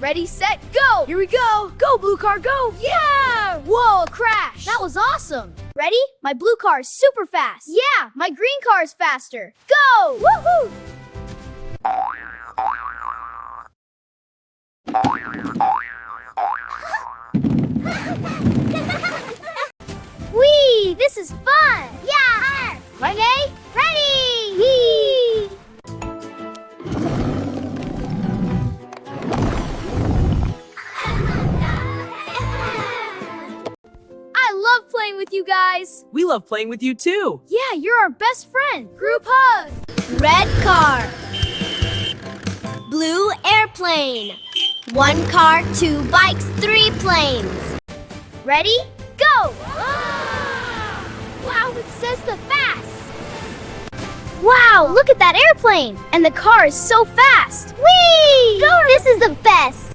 Ready, set, go! Here we go! Go, blue car, go! Yeah! Whoa, a crash! That was awesome! Ready? My blue car is super fast. Yeah, my green car is faster. Go! Woohoo! Whee! This is fun! Yeah! Ready? Ready! Whee! I love playing with you guys! We love playing with you too. Yeah, you're our best friend! Group hug! Red car. Blue airplane. 1 car, 2 bikes, 3 planes. Ready? Go! Wow, it says the fast! Wow, look at that airplane! And the car is so fast! Whee! This is the best.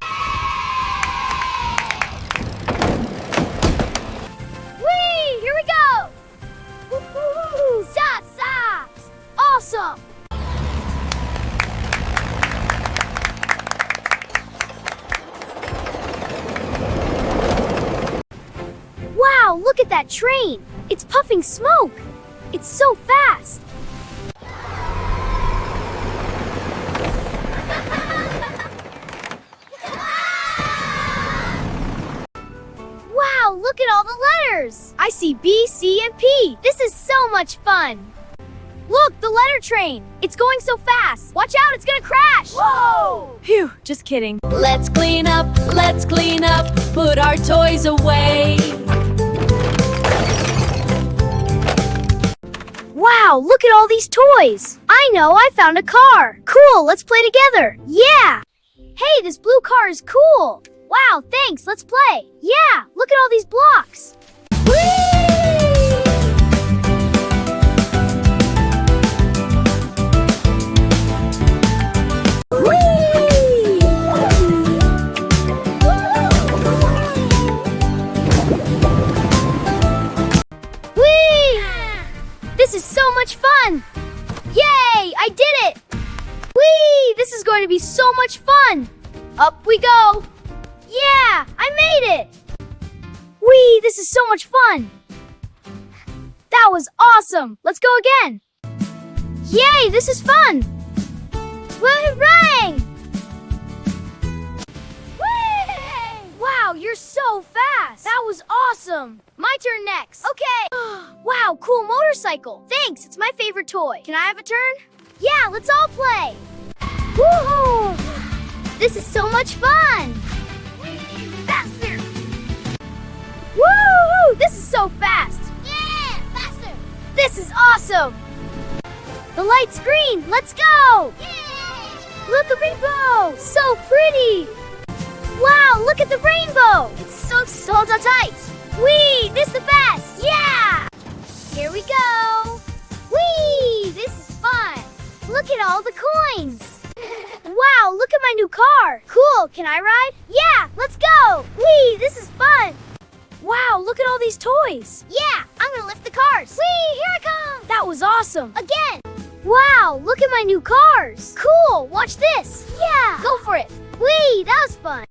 Whee! Here we go! Woohoo! Zap! Awesome! Wow, look at that train! It's puffing smoke! It's so fast! Wow, look at all the letters! I see B, C, and P! This is so much fun! Look, the letter train! It's going so fast! Watch out, it's gonna crash! Whoa! Phew, just kidding. Let's clean up, put our toys away. Wow, look at all these toys! I know, I found a car! Cool, let's play together! Yeah! Hey, this blue car is cool! Wow, thanks, let's play! Yeah, look at all these blocks! This is so much fun! Yay! I did it! Whee! This is going to be so much fun! Up we go! Yeah! I made it! Whee! This is so much fun! That was awesome! Let's go again! Yay! This is fun! Hooray! Wow, you're so fast! That was awesome! My turn next. Okay. Wow, cool motorcycle. Thanks, it's my favorite toy. Can I have a turn? Yeah, let's all play. Woohoo! This is so much fun! Faster! Woohoo! This is so fast! Yeah, faster. This is awesome! The light's green. Let's go! Yay! Look, a rainbow! So pretty! Wow, look at the rainbow! It's so tight! Whee! This is the best! Yeah! Here we go! Whee! This is fun! Look at all the coins! Wow, look at my new car! Cool, can I ride? Yeah, let's go! Whee! This is fun! Wow, look at all these toys! Yeah, I'm gonna lift the cars. Whee! Here I come! That was awesome! Again. Wow, look at my new cars! Cool, watch this! Yeah. Go for it! Whee! That was fun!